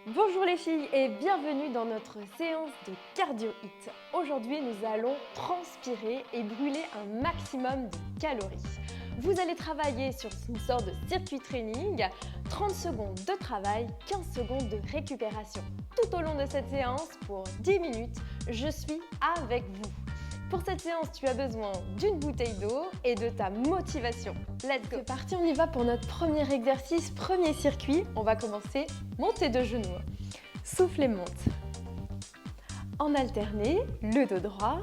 Bonjour les filles et bienvenue dans notre séance de cardio hit. Aujourd'hui, nous allons transpirer et brûler un maximum de calories. Vous allez travailler sur une sorte de circuit training, 30 secondes de travail, 15 secondes de récupération. Tout au long de cette séance, pour 10 minutes, je suis avec vous. Pour cette séance, tu as besoin d'une bouteille d'eau et de ta motivation. Let's go! C'est parti, on y va pour notre premier exercice, premier circuit. On va commencer, montée de genoux. Souffle et monte. En alterné, le dos droit.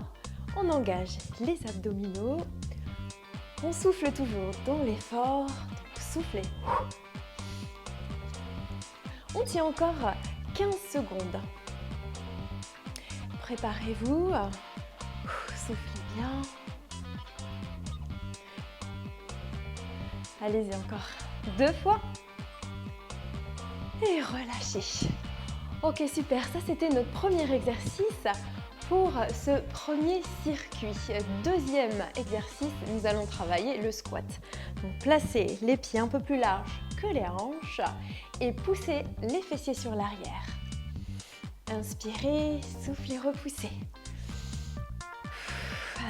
On engage les abdominaux. On souffle toujours dans l'effort. Donc soufflez. On tient encore 15 secondes. Préparez-vous. Soufflez bien. Allez-y encore 2 fois. Et relâchez. Ok, super. Ça, c'était notre premier exercice pour ce premier circuit. Deuxième exercice, nous allons travailler le squat. Donc, placez les pieds un peu plus larges que les hanches et poussez les fessiers sur l'arrière. Inspirez, soufflez, repoussez.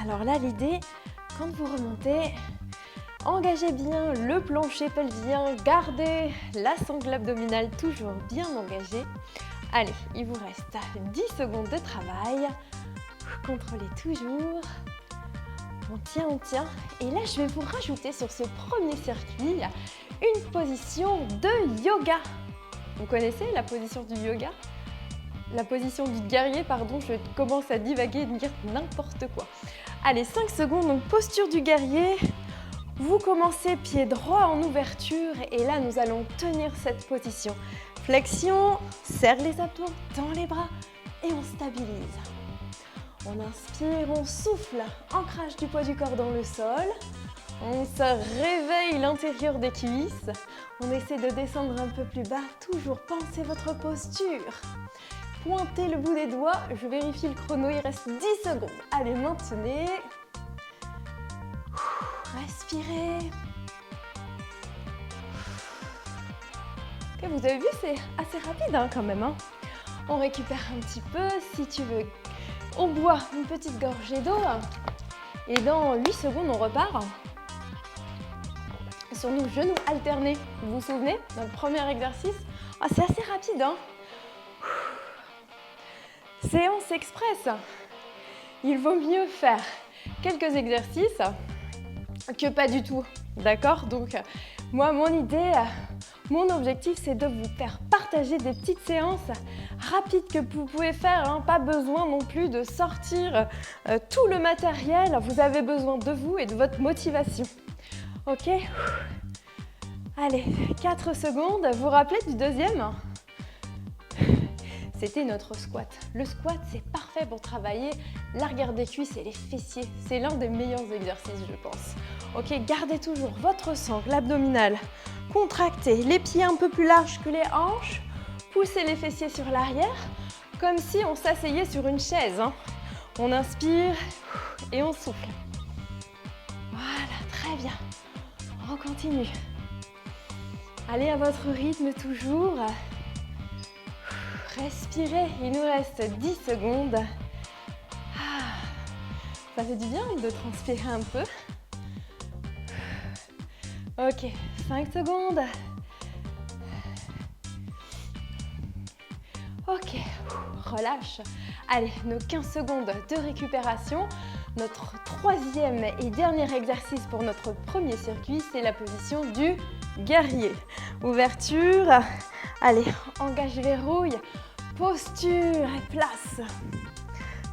Alors là, l'idée, quand vous remontez, engagez bien le plancher pelvien, gardez la sangle abdominale toujours bien engagée. Allez, il vous reste 10 secondes de travail. Contrôlez toujours. On tient. Et là, je vais vous rajouter sur ce premier circuit une position de yoga. Vous connaissez la position du yoga ? La position du guerrier, pardon, je commence à divaguer et dire n'importe quoi. Allez, 5 secondes, donc posture du guerrier. Vous commencez pied droit en ouverture et là, nous allons tenir cette position. Flexion, serre les abdos, tend les bras et on stabilise. On inspire, on souffle, ancrage du poids du corps dans le sol. On se réveille l'intérieur des cuisses. On essaie de descendre un peu plus bas, toujours pensez votre posture. Pointez le bout des doigts, je vérifie le chrono, il reste 10 secondes. Allez, maintenez. Respirez. Ok, vous avez vu, c'est assez rapide quand même. On récupère un petit peu, si tu veux. On boit une petite gorgée d'eau et dans 8 secondes, on repart. Sur nos genoux alternés, vous vous souvenez, dans le premier exercice, c'est assez rapide. Séance express. Il vaut mieux faire quelques exercices que pas du tout. D'accord? Donc, moi, mon idée, mon objectif, c'est de vous faire partager des petites séances rapides que vous pouvez faire. Pas besoin non plus de sortir tout le matériel. Vous avez besoin de vous et de votre motivation. Ok? Allez, 4 secondes. Vous vous rappelez du deuxième? C'était notre squat. Le squat, c'est parfait pour travailler l'arrière des cuisses et les fessiers. C'est l'un des meilleurs exercices, je pense. Ok, gardez toujours votre sangle abdominale contractée, les pieds un peu plus larges que les hanches. Poussez les fessiers sur l'arrière, comme si on s'asseyait sur une chaise. On inspire et on souffle. Voilà, très bien. On continue. Allez à votre rythme toujours. Respirez, il nous reste 10 secondes. Ça fait du bien de transpirer un peu. Ok, 5 secondes. Ok, relâche. Allez, nos 15 secondes de récupération. Notre troisième et dernier exercice pour notre premier circuit, c'est la position du guerrier. Ouverture. Allez, engage, verrouille. Posture et place.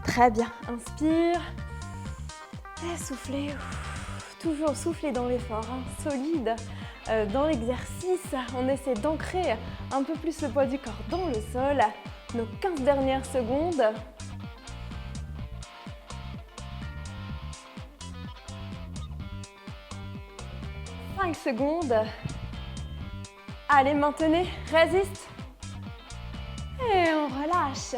Très bien. Inspire. Et soufflez. Toujours souffler dans l'effort. Solide. Dans l'exercice, on essaie d'ancrer un peu plus le poids du corps dans le sol. Nos 15 dernières secondes. « 5 secondes. Allez, maintenez. Résiste. Et on relâche.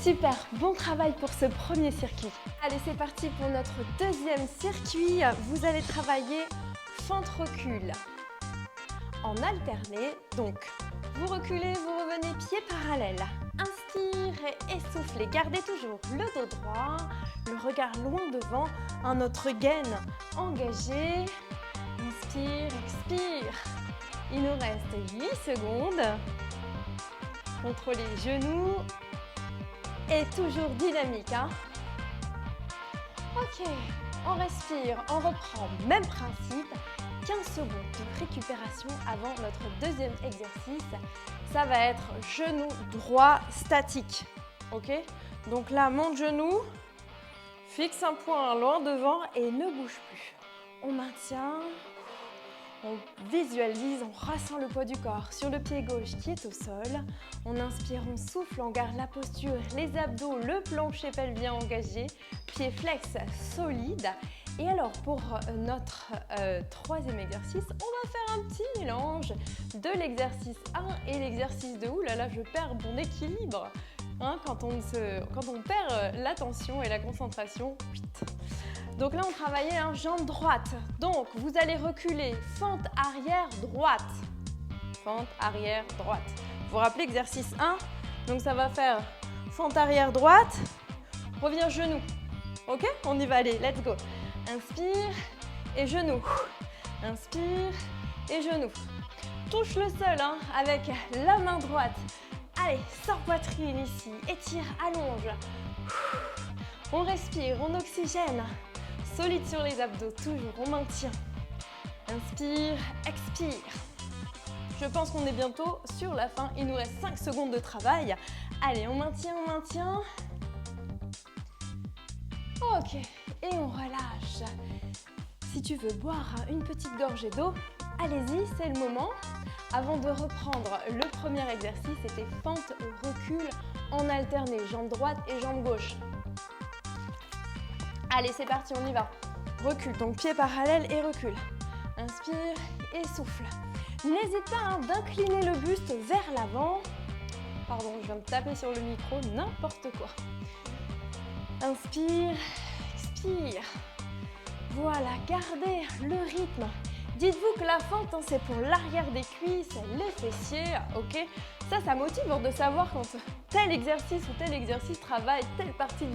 Super, bon travail pour ce premier circuit. Allez, c'est parti pour notre deuxième circuit. Vous allez travailler fente recul en alterné. Donc, Vous reculez, vous revenez pieds parallèles. Inspire et soufflez. Gardez toujours le dos droit, le regard loin devant, un autre gaine engagé. Inspire, expire. Il nous reste 8 secondes. Contrôlez les genoux. Et toujours dynamique, hein. Ok, on respire, on reprend. Même principe. 15 secondes de récupération avant notre deuxième exercice. Ça va être genou droit statique. Ok? Donc là, monte genou, fixe un point loin devant et ne bouge plus. On maintient, on visualise, on ressent le poids du corps sur le pied gauche qui est au sol. On inspire, on souffle, on garde la posture, les abdos, le plancher pelvien engagé, pied flex solide. Et alors pour notre troisième exercice, on va faire un petit mélange de l'exercice 1 et l'exercice 2. Ouh là là, je perds mon équilibre hein, quand on perd l'attention et la concentration. Donc là, on travaillait jambe droite. Donc vous allez reculer, fente arrière droite. Fente arrière droite. Vous vous rappelez exercice 1? Donc ça va faire fente arrière droite, revient genou. Ok? On y va, allez, let's go. Inspire et genou. Inspire et genou. Touche le sol hein, avec la main droite. Allez, sors poitrine ici. Étire, allonge. On respire, on oxygène. Solide sur les abdos, toujours, on maintient. Inspire, expire. Je pense qu'on est bientôt sur la fin. Il nous reste 5 secondes de travail. Allez, on maintient, on maintient. Ok, et on relâche. Si tu veux boire une petite gorgée d'eau, allez-y, c'est le moment. Avant de reprendre le premier exercice, c'était fente, recul, en alterné, jambe droite et jambe gauche. Allez, c'est parti, on y va. Recule, donc pied parallèle et recule. Inspire et souffle. N'hésite pas d'incliner le buste vers l'avant. Pardon, je viens de taper sur le micro, n'importe quoi. Inspire, expire. Voilà, gardez le rythme. Dites-vous que la fente, c'est pour l'arrière des cuisses, les fessiers, ok? Ça motive de savoir quand tel exercice ou tel exercice travaille telle partie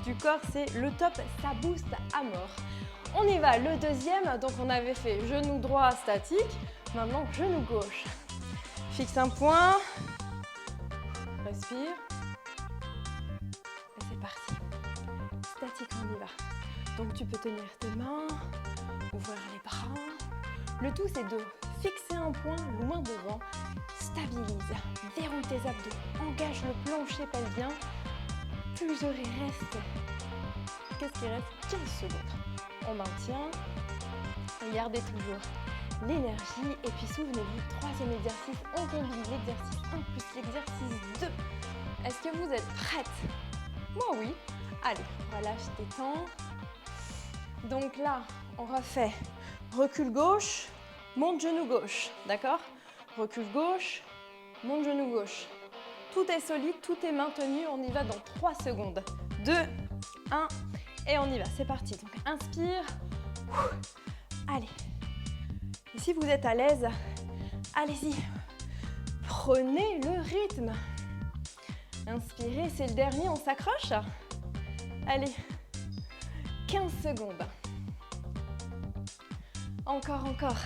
du corps, c'est le top, ça booste à mort. On y va, le deuxième, donc on avait fait genou droit statique, maintenant genou gauche. Fixe un point, respire, et c'est parti. Statique, on y va. Donc tu peux tenir tes mains, ouvrir les bras. Le tout c'est de fixer un point loin devant, stabilise, verrouille tes abdos, engage le plancher pelvien. Toujours il reste, qu'est-ce qu'il reste? 15 secondes. On maintient, regardez toujours l'énergie et puis souvenez-vous, troisième exercice, on combine l'exercice 1 plus l'exercice 2. Est-ce que vous êtes prêtes? Moi oui. Allez, relâche tes temps. Donc là, on refait recul gauche, monte genou gauche, d'accord? Recul gauche, monte genou gauche. Tout est solide, tout est maintenu, on y va dans 3 secondes. 2, 1, et on y va, c'est parti. Donc inspire, allez. Et si vous êtes à l'aise, allez-y, prenez le rythme. Inspirez, c'est le dernier, on s'accroche. Allez, 15 secondes. Encore, encore.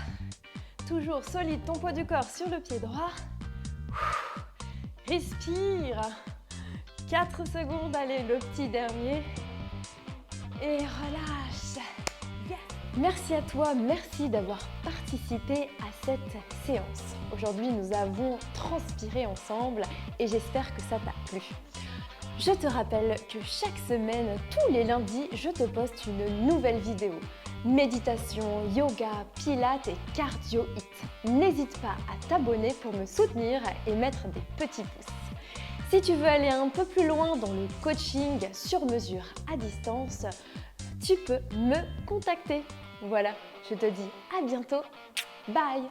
Toujours solide, ton poids du corps sur le pied droit. Respire. 4 secondes, allez, le petit dernier. Et relâche. Yes. Merci à toi, merci d'avoir participé à cette séance. Aujourd'hui, nous avons transpiré ensemble et j'espère que ça t'a plu. Je te rappelle que chaque semaine, tous les lundis, je te poste une nouvelle vidéo. Méditation, yoga, pilates et cardio hit. N'hésite pas à t'abonner pour me soutenir et mettre des petits pouces. Si tu veux aller un peu plus loin dans le coaching sur mesure à distance, tu peux me contacter. Voilà, je te dis à bientôt. Bye!